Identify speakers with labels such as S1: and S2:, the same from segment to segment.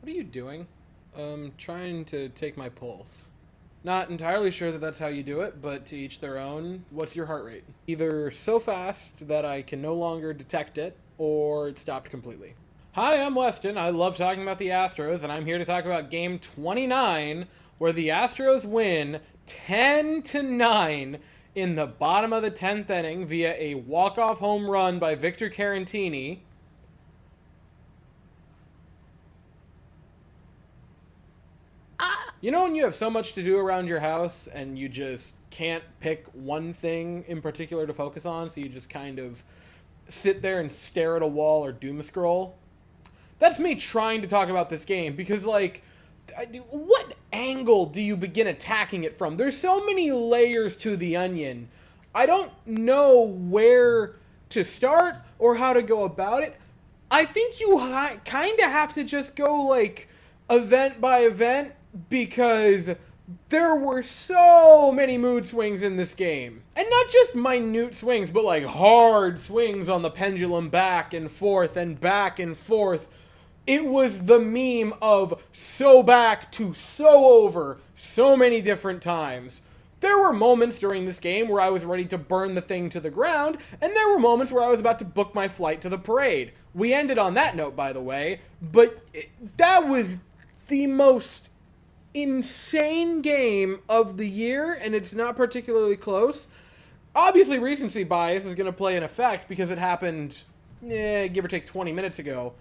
S1: What are you doing? Trying to take my pulse. Not entirely sure that that's how you do it, but to each their own. What's your heart rate? Either so fast that I can no longer detect it, or it stopped completely. Hi, I'm Weston. I love talking about the Astros, and I'm here to talk about game 29, where the Astros win 10-9 in the bottom of the 10th inning via a walk-off home run by Victor Carantini. You know when you have so much to do around your house and you just can't pick one thing in particular to focus on, so you just kind of sit there and stare at a wall or doom scroll? That's me trying to talk about this game because, like, what angle do you begin attacking it from? There's so many layers to the onion. I don't know where to start or how to go about it. I think you kind of have to just go, like, event by event because there were so many mood swings in this game. And not just minute swings, but like hard swings on the pendulum back and forth and back and forth. It was the meme of so back to so over so many different times. There were moments during this game where I was ready to burn the thing to the ground, and there were moments where I was about to book my flight to the parade. We ended on that note, by the way, but that was the most insane game of the year, and it's not particularly close. Obviously, recency bias is going to play an effect because it happened, give or take 20 minutes ago.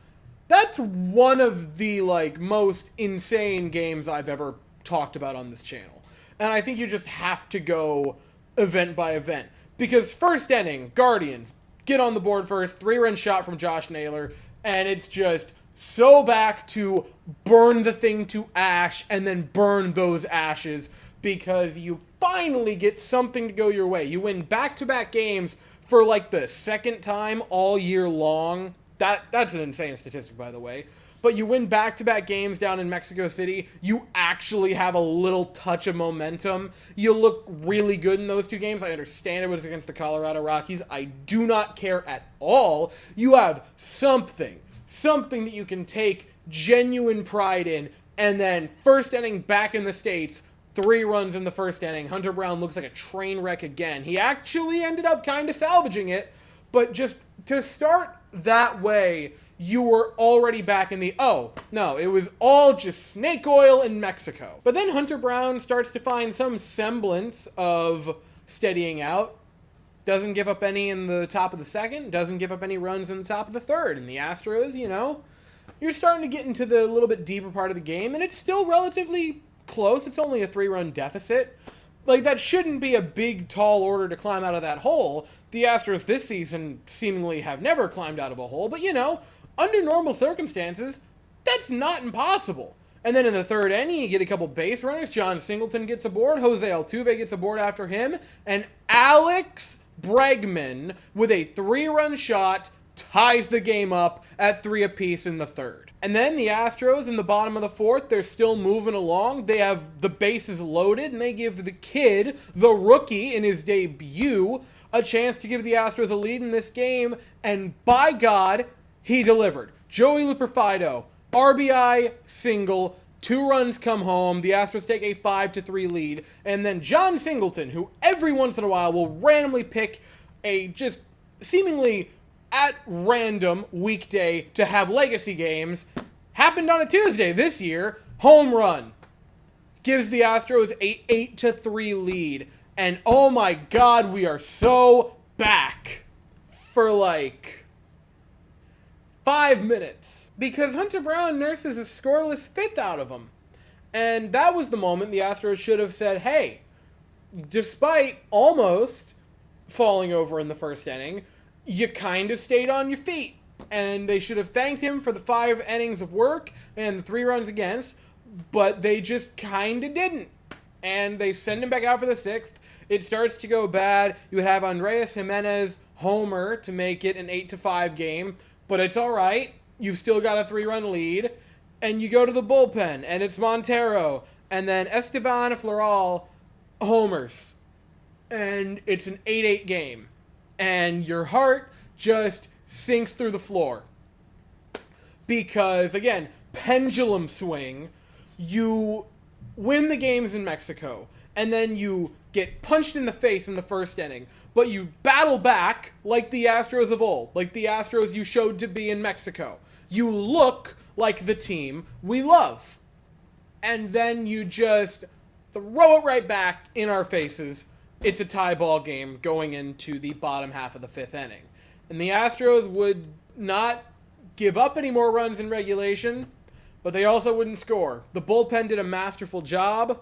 S1: That's one of the most insane games I've ever talked about on this channel. And I think you just have to go event by event. Because first inning, Guardians get on the board first, 3-run shot from Josh Naylor, and it's just so back to burn the thing to ash and then burn those ashes because you finally get something to go your way. You win back-to-back games for like the second time all year long. That's an insane statistic, by the way. But you win back-to-back games down in Mexico City. You actually have a little touch of momentum. You look really good in those two games. I understand it was against the Colorado Rockies. I do not care at all. You have something that you can take genuine pride in, and then first inning back in the States, 3 runs in the first inning. Hunter Brown looks like a train wreck again. He actually ended up kind of salvaging it, but just to start that way, you were already back in the, oh, no, it was all just snake oil in Mexico. But then Hunter Brown starts to find some semblance of steadying out. Doesn't give up any in the top of the second. Doesn't give up any runs in the top of the third. And the Astros, you're starting to get into the little bit deeper part of the game, and it's still relatively close. It's only a 3-run deficit. Like, that shouldn't be a big, tall order to climb out of that hole. The Astros this season seemingly have never climbed out of a hole, but, under normal circumstances, that's not impossible. And then in the third inning, you get a couple base runners. John Singleton gets aboard. Jose Altuve gets aboard after him. And Alex Bregman, with a 3-run shot, ties the game up at 3 apiece in the third. And then the Astros in the bottom of the fourth, they're still moving along. They have the bases loaded, and they give the kid, the rookie in his debut, a chance to give the Astros a lead in this game. And by God, he delivered. Joey Luperfido, RBI single, 2 runs come home. The Astros take a 5-3 lead. And then John Singleton, who every once in a while will randomly pick a just seemingly at random weekday to have legacy games, happened on a Tuesday this year, home run. Gives the Astros a 8-3 lead. And oh my God, we are so back for 5 minutes. Because Hunter Brown nurses a scoreless 5th out of him. And that was the moment the Astros should have said, hey, despite almost falling over in the first inning, you kind of stayed on your feet. And they should have thanked him for the 5 innings of work and the 3 runs against, but they just kind of didn't. And they send him back out for the 6th. It starts to go bad. You would have Andrés Giménez homer to make it an 8-5 game, but it's all right. You've still got a 3-run lead, and you go to the bullpen, and it's Montero, and then Esteban Floral homers, and it's an 8-8 game, and your heart just sinks through the floor. Because, again, pendulum swing. You win the games in Mexico, and then you get punched in the face in the first inning, but you battle back like the Astros of old, like the Astros you showed to be in Mexico. You look like the team we love. And then you just throw it right back in our faces. It's a tie ball game going into the bottom half of the fifth inning. And the Astros would not give up any more runs in regulation, but they also wouldn't score. The bullpen did a masterful job.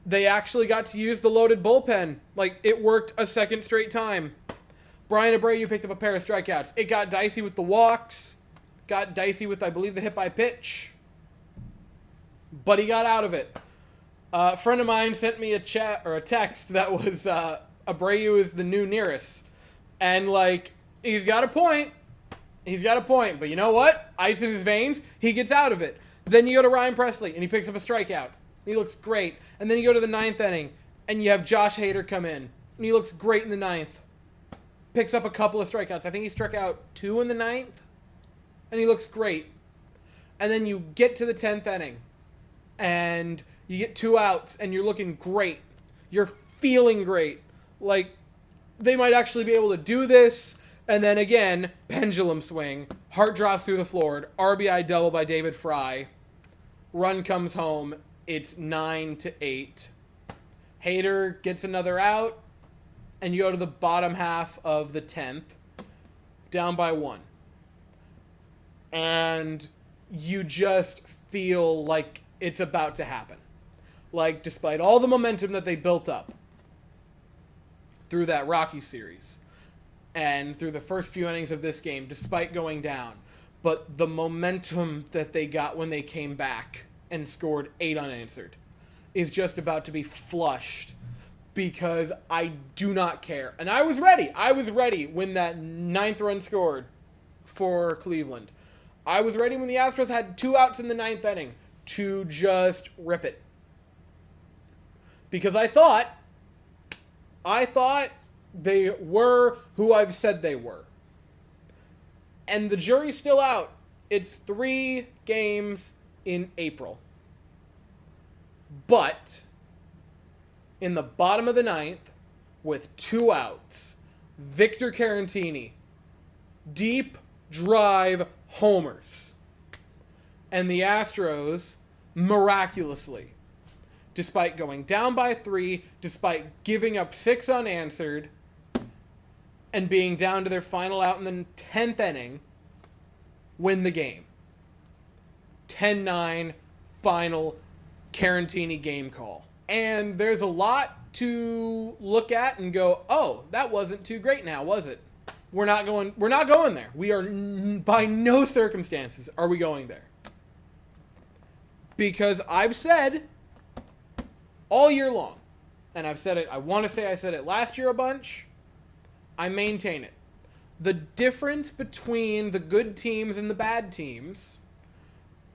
S1: They actually got to use the loaded bullpen. Like, it worked a second straight time. Brian Abreu picked up a pair of strikeouts. It got dicey with the walks. Got dicey with, I believe, the hit by pitch. But he got out of it. A friend of mine sent me a chat or a text that was Abreu is the new nearest. And, like, he's got a point. He's got a point. But you know what? Ice in his veins. He gets out of it. Then you go to Ryan Presley, and he picks up a strikeout. He looks great. And then you go to the ninth inning, and you have Josh Hader come in. And he looks great in the ninth. Picks up a couple of strikeouts. I think he struck out 2 in the ninth. And he looks great. And then you get to the 10th inning, and you get 2 outs, and you're looking great. You're feeling great. Like, they might actually be able to do this. And then again, pendulum swing. Heart drops through the floor. RBI double by David Fry. Run comes home. It's 9-8. Hader gets another out, and you go to the bottom half of the 10th, down by 1. And you just feel like it's about to happen. Like, despite all the momentum that they built up through that Rocky series and through the first few innings of this game, despite going down, but the momentum that they got when they came back and scored 8 unanswered is just about to be flushed, because I do not care. And I was ready. I was ready when that 9th run scored for Cleveland. I was ready when the Astros had 2 outs in the 9th inning to just rip it. Because I thought they were who I've said they were. And the jury's still out. It's 3 games in April. But in the bottom of the 9th, with 2 outs, Victor Caratini, deep drive homers. And the Astros, miraculously, despite going down by 3, despite giving up 6 unanswered, and being down to their final out in the 10th inning, win the game. 10-9, final Caratini game call. And there's a lot to look at and go, oh, that wasn't too great now, was it? We're not going there. We are by no circumstances are we going there. Because I've said all year long, and I've said it, I want to say I said it last year a bunch, I maintain it. The difference between the good teams and the bad teams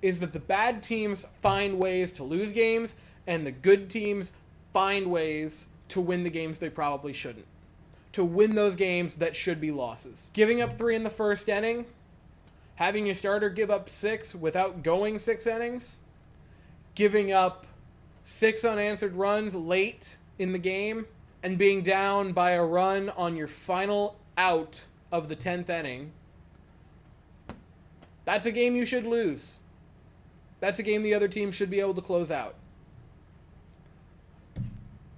S1: is that the bad teams find ways to lose games, and the good teams find ways to win the games they probably shouldn't. To win those games that should be losses. Giving up 3 in the first inning, having your starter give up 6 without going 6 innings, giving up 6 unanswered runs late in the game, and being down by a run on your final out of the 10th inning, that's a game you should lose. That's a game the other team should be able to close out.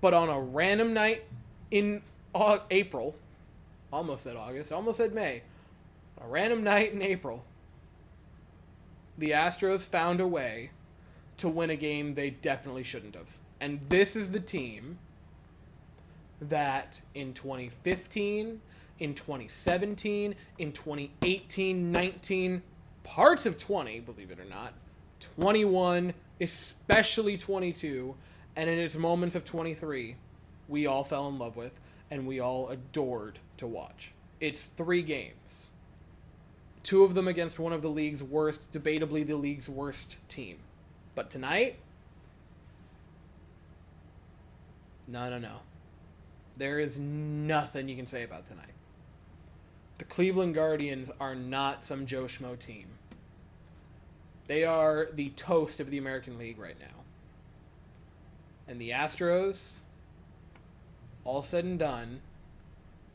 S1: But on a random night in April, almost said August, almost said May, a random night in April, the Astros found a way to win a game they definitely shouldn't have. And this is the team that in 2015, in 2017, in 2018, 19, parts of 20, believe it or not, 21, especially 22, and in its moments of 23, we all fell in love with and we all adored to watch. It's 3 games. 2 of them against one of the league's worst, debatably the league's worst team. But tonight, no. There is nothing you can say about tonight. The Cleveland Guardians are not some Joe Schmo team. They are the toast of the American League right now. And the Astros, all said and done,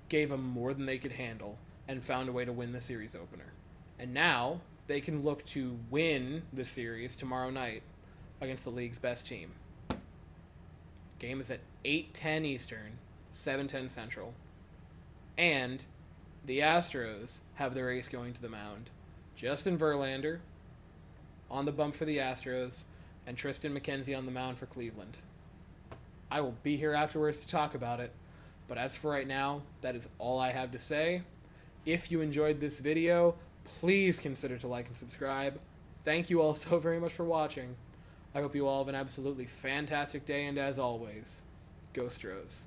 S1: gave them more than they could handle and found a way to win the series opener. And now they can look to win the series tomorrow night against the league's best team. Game is at 8:10 Eastern, 7:10 Central. And the Astros have their ace going to the mound. Justin Verlander on the bump for the Astros, and Tristan McKenzie on the mound for Cleveland. I will be here afterwards to talk about it, but as for right now, that is all I have to say. If you enjoyed this video, please consider to like and subscribe. Thank you all so very much for watching. I hope you all have an absolutely fantastic day, and as always, go Astros.